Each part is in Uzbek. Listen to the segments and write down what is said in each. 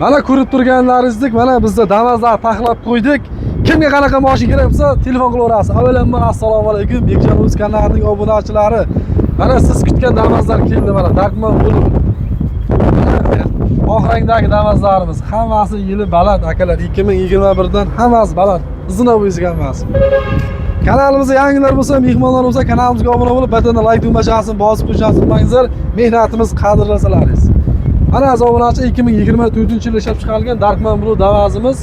Mana ko'rib turganlaringizdek, mana bizda Damas'lar taxlab qo'ydik. Kimga qanaqa mashina kerak bo'lsa, telefon qilaverasiz. Avvalambor assalomu alaykum, Bekjon o'z kanalining obunachilari. Mana siz kutgan Damas'lar keldi mana. Darkman bo'lib. Oq rangdagi Damas'larimiz hammasi yili baland akalar. 2021 dan hammasi baland. Izina bo'yisiga hammasi. Kanalimizga yangilar bo'lsa, mehmonlar bo'lsa, kanalimizga obuna bo'lib, batana like tugmachasini bosib qo'yishni unutmanglar. Mehnatimiz qadrlasalaringiz. Mana obunachi 2024-yil ishlab chiqarilgan Darkman Blue Damas'imiz.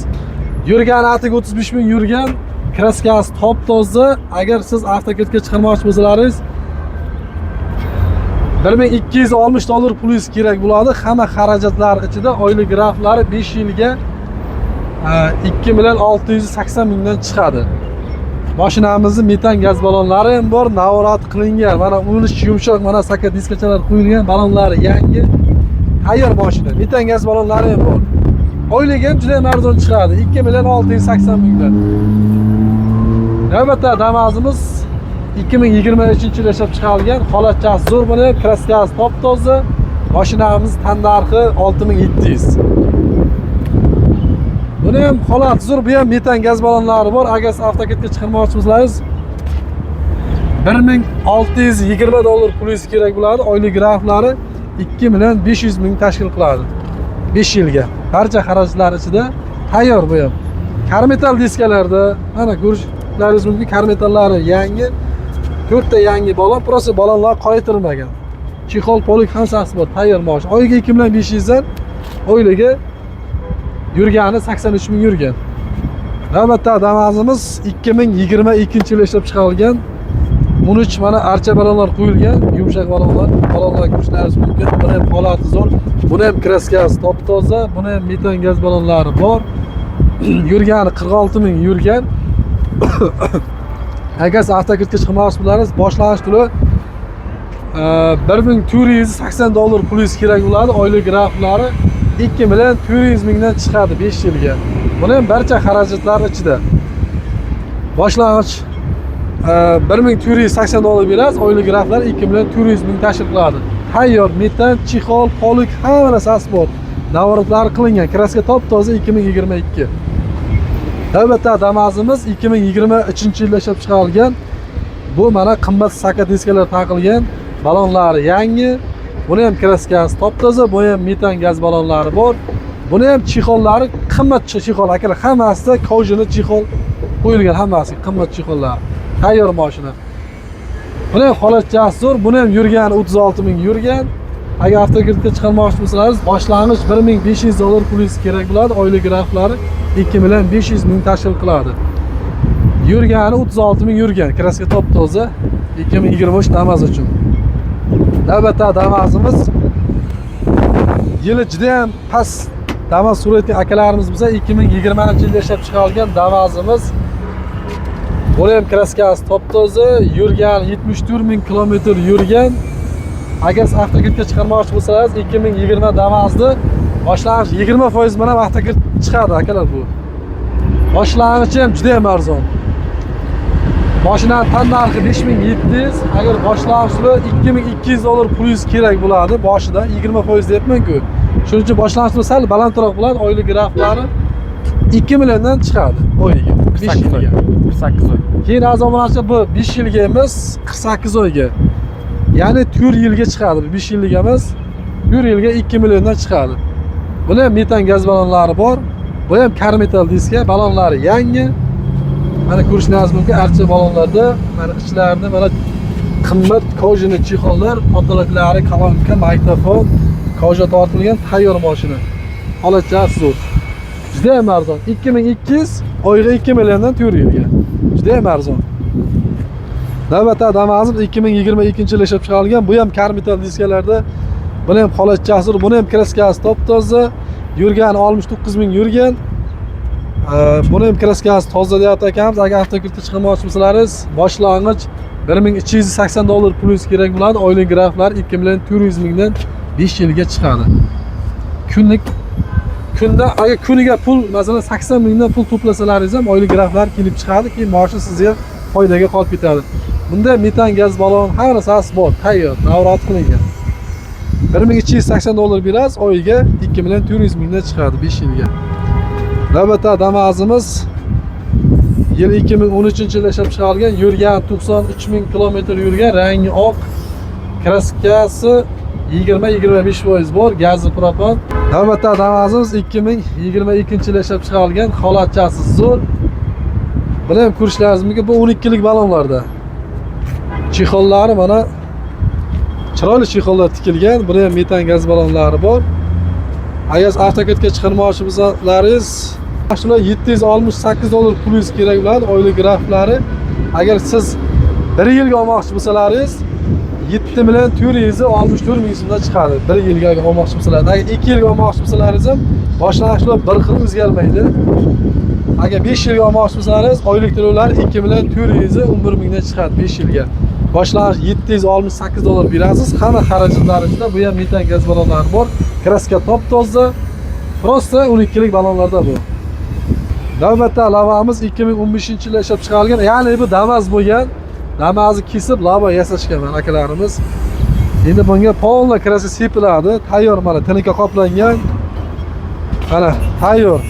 Yurgan atik 35 ming yurgan, kraskasi top-toza. Agar siz avtoketga chiqarmoqchi bo'lsalaringiz, 1260 dollar pulingiz kerak bo'ladi. Hamma xarajatlar ichida oylik graflari 5 yilga 2,680 mingdan chiqadi. Mashinamizning metan gaz ballonlari ham bor, navorat qilingan. Mana ulush yumshoq, mana sakat diskachalar qo'yilgan, ballonlari yangi. Tayyor mashina. Metan gaz ballonlari ham bor. Oylik ham juda arzon chiqadi. 2,680 mingdan. Navbatda Damas'imiz 2023-yil ishlab chiqarilgan, holatchasi zo'r bo'lib, kraskasi top-toza. Mashinamiz tan narxi 6700. Buni ham holat zo'r, bu ham metan gaz ballonlari bor. Agar siz avtoketga chiqarmoqchi bo'lsangiz 1620 dollar pulingiz kerak bo'ladi. Oylik graflari 2,500 ming tashkil qiladi. 5 yilga. Barcha xarajatlar ichida tayyor bu ham. Karmetal diskalarda mana ko'rishlaringiz mumkin, karmetallari yangi. 4 ta yangi ballon, prosta ballonlar qaytirmagan. Chexol polik hammasi bor, tayyor mashina. Oyiga 2500 dan oyligi yurgani 83 ming yurgan. Navbatda Damas'imiz 2022-yil ishlab chiqarilgan. 13 mana archa ballonlar qo'yilgan, yumshoq ballonlar ko'rishlaringiz mumkin. Buni ham holati zo'r. Buni ham kraskasi top-toza, buni ham metan gaz ballonlari bor. Yurgani 46 ming yurgan. Agar siz avtoketga chiqmoqchi bo'lsangiz, boshlanish puli 1480 dollar pulingiz kerak bo'ladi. Oylik graflari 2,400 mingdan chiqadi 5 yilga. Buni ham barcha xarajatlar ichida. Boshlang'ich 1480 dollar berasiz, oylik graflar 2,400 ming tashkil qiladi. Tayyor metan, chexol, polik hamma narsasi bor. Navoratlar qilingan, kraska top-toza 2022. Navbatda Damas'imiz 2023-yilda ishlab chiqarilgan. Bu mana qimmat sakat diskalar taqilgan, ballonlari yangi. Buni ham kraskasi top-toza, bu ham metan gaz ballonlari bor. Buni ham chexollari qimmat chexol akalar, hammasida kojini chexol qo'yilgan, hammasi qimmat chexollar. Tayyor mashina. Buni ham holatchasi zo'r, buni ham yurgani 36 ming yurgan. Agar avtoketga chiqarmoqchi bo'lsangiz, boshlang'ich 1500 dollar pulingiz kerak bo'ladi. Oylik graflari 2,500 ming tashkil qiladi. Yurgani 36 ming yurgan, kraska top-toza 2023 Damas uchun. Navbatda Damas'imiz yili juda ham past Damas suratli akalarimiz bo'lsa, 2020-yilda ishlab chiqarilgan Damas'imiz. Buni ham kraskasi top-toza, yurgan 74 ming kilometr yurgan. Agar siz avtoketga chiqarmoqchi bo'lsangiz, 2020 Damas'ni boshlang'ich 20% bilan avtoket chiqadi akalar bu. Boshlang'ichi ham juda ham arzon. Mashinaning tan narxi 5700, agar boshlang'ichda 2200 dollar pulingiz kerak bo'ladi boshida, 20% deyapman-ku. Shuning uchun boshlang'ichda sal balandroq bo'ladi, oylik graflari 2 milliondan chiqadi oyiga. 5 yilga. 48 oy. Keyin azobonachi bu 5 yilga emas, 48 oyga. Ya'ni 4 yilga chiqadi. 5 yillik emas, 4 yilga 2 milliondan chiqadi. Buni ham metan gaz ballonlari bor. Bu ham karmetal diska, ballonlari yangi. Mana ko'rishingiz mumkin, archa ballonlarda mana ichlarida mana qimmat kojini chexollar, potoloklari, kolonka, mikrofon, koja tortilgan tayyor mashina. Holatchasi zo'r. Juda ham arzon. 2200 oyga 2 milliondan 4 yilga. Juda ham arzon. Navbatda Damas'imiz 2022-yilda ishlab chiqarilgan. Bu ham karmetal diskalarda. Buni ham holatchasi, buni ham kraskasi top-toza. Yurgani 69 ming yurgan. Buni ham kraskasi toza deyapti akamiz. Agar avtoketga chiqarmoqchi bo'lsangiz, boshlang'ich 1280 dollar pulingiz kerak bo'ladi. Oylik graflar 2,400 mingdan 5 yilga chiqadi. Kunda agar kuniga pul, masalan 80 mingdan pul to'plasalaringiz ham oylik graflar kelib chiqadi, keyin mashina sizga foydaga qolib ketadi. Bunda metan gaz ballon har narsasi bor, tayyor, navrat qilingan. $1280 biraz oyiga 2 million 400 mingdan chiqadi 5 yilga. Navbatda Damas'imiz yil 2013-yilda ishlab chiqarilgan, yurgan 93 ming kilometr yurgan, rangi oq, kraskasi 20-25% bor, gazi propan. Navbatda Damas'imiz 2022-yilda ishlab chiqarilgan, holatchasi zo'r. Buni ham ko'rishlaringiz mumkin, bu 12 lik ballonlarda. Chexollari mana chiroyli chexollar tikilgan. Buni ham metan gaz ballonlari bor. Agar avtokatga chiqarmoqchi bo'lsalaringiz, mashinalar $768 plyus kerak bo'ladi oylik graflari. Agar siz 1 yilga olmoqchi bo'lsalaringiz 7 million 464 ming so'mdan chiqadi. 1 yilga olmoqchi bo'lsalaringiz. Agar 2 yilga olmoqchi bo'lsalaringiz ham boshlang'ichlar bir xil o'zgarmaydi. Agar 5 yilga olmoqchi bo'lsangiz, oylik to'lovlar 2 million 411 mingdan chiqadi 5 yilga. Boshlang'ich $768 berasiz. Hamma xarajatlar ichida bu ham metan gaz ballonlari bor. Kraska top-toza. Prosta 12 lik ballonlarda bu. Navbatda lavamiz 2015-yilda ishlab chiqarilgan. Ya'ni bu Damas bo'lgan. Damasni kesib lava yasashgan mana akalarimiz. Endi bunga polna kraska sepiladi. Tayyor mana tinika qoplangan. Mana tayyor.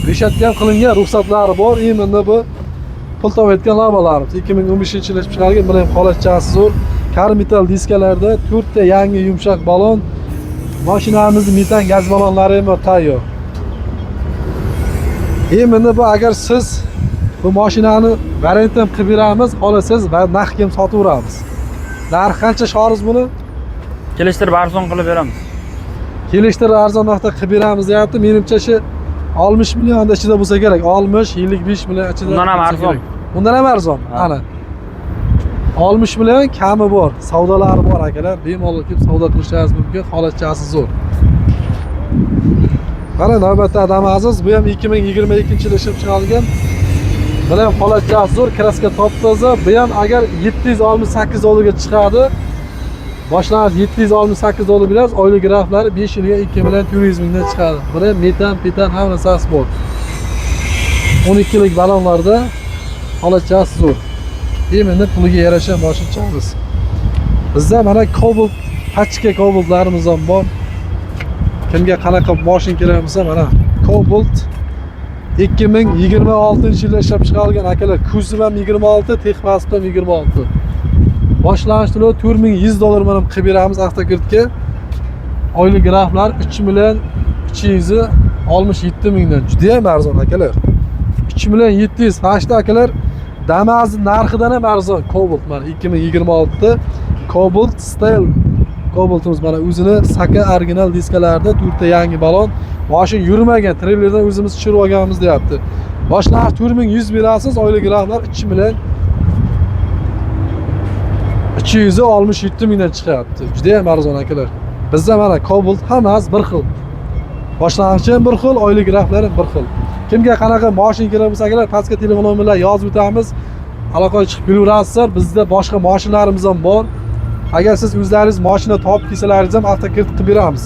Reshatka ham qilingan, ruxsatlari bor. Endi bu pul topayotgan lavalarimiz 2015-yilda ishlab chiqarilgan. Buni ham holatchasi zo'r. Karmetal diskalarda 4 ta yangi yumshoq ballon. Mashinamizning metan gaz ballonlari ham tayyor. Endi bu agar siz bu mashinani variant ham qilib beramiz, olasiz va narxga ham sotib beramiz. Narx qancha shoriz buni? Kelishtirib arzon qilib beramiz. Kelishtirib arzon narxda qilib beramiz deyapti. Menimcha shu 60 million ichida bo'lsa kerak. 60, 55 million ichida. Undan ham arzon. Undan ham arzon. Ana. 60 million kami bor. Savdolari bor akalar. Bemalol kelib savdo qilishingiz mumkin. Holatchasi zo'r. Mana navbatda Damas'imiz bu ham 2022-yilda ishlab chiqarilgan. Buni ham holatchasi zo'r, kraska top-toza. Bu ham agar $768 ga chiqadi. Boshlang'ich $768 biraz, oylik graflari 5 yilga 2 million 400 mingdan chiqadi. Buni metan, petan hamma narsasi bor. 12 lik ballonlarda holatchasi zo'r. Endi puliga yarasha moshinchamiz. Bizda mana Cobalt, pachka Cobaltlarimiz ham bor. Kimga qanaqa moshin kerak bo'lsa mana Cobalt 2026-yilda ishlab chiqarilgan akalar. Kuzovi ham 26, texpasi ham 26. Boshlang'ich to'lov $4100 mana qilib beramiz avtokirtga. Oylik graflar 3 million 367 mingdan. Juda ham arzon akalar. 3 million 700. Hashda akalar Damas narxidan ham arzon. Cobalt mana 2026da Cobalt Style Cobaltimiz mana o'zini saka original diskalarida 4 ta yangi balon. Mashin yurmagan, treylerdan o'zimiz tushirib olganmiz deyapti. Boshlang'ich 4100 berasiz, oylik graflar 3 million 267 mingdan chiqyapti. Juda ham arzon akalar. Bizda mana Cobalt hammasi bir xil. Boshlang'ich ham bir xil, oylik graflar ham bir xil. Kimga qanaqa mashin kerak bo'lsa akalar, pastga telefon nomerlar yozib o'tamiz. Aloqaga chiqib kelaverasizlar. Bizda boshqa mashinlarimiz ham bor. Agar siz o'zlaringiz mashina topib kelsalaringiz ham avtokirt qilib beramiz.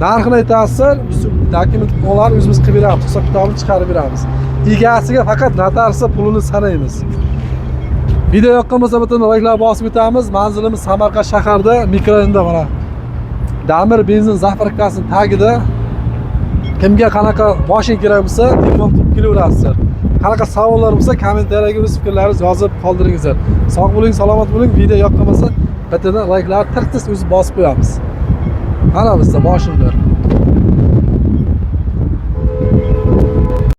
Narxini aytasizlar, biz dokumentlarni o'zimiz qilib beramiz, hisob kitobini chiqarib beramiz. Egasiga faqat notarsa pulini sanaymiz. Video yoqqan bo'lsa butun layklar bosib o'tamiz. Manzilimiz Samarqand shaharda, mikrorayonda mana. Damir benzin zapravkasining tagida. Kimga qanaqa mashin kerak bo'lsa, telefon qilib kelaverasizlar. Qanaqa savollar bo'lsa, kommentariyaga o'z fikrlaringizni yozib qoldiringizlar. Sog' bo'ling, salomat bo'ling. Video yoqqan bo'lsa, bittadan layklar tirtis o'zib bosib qo'yamiz. Mana bizda mashinlar.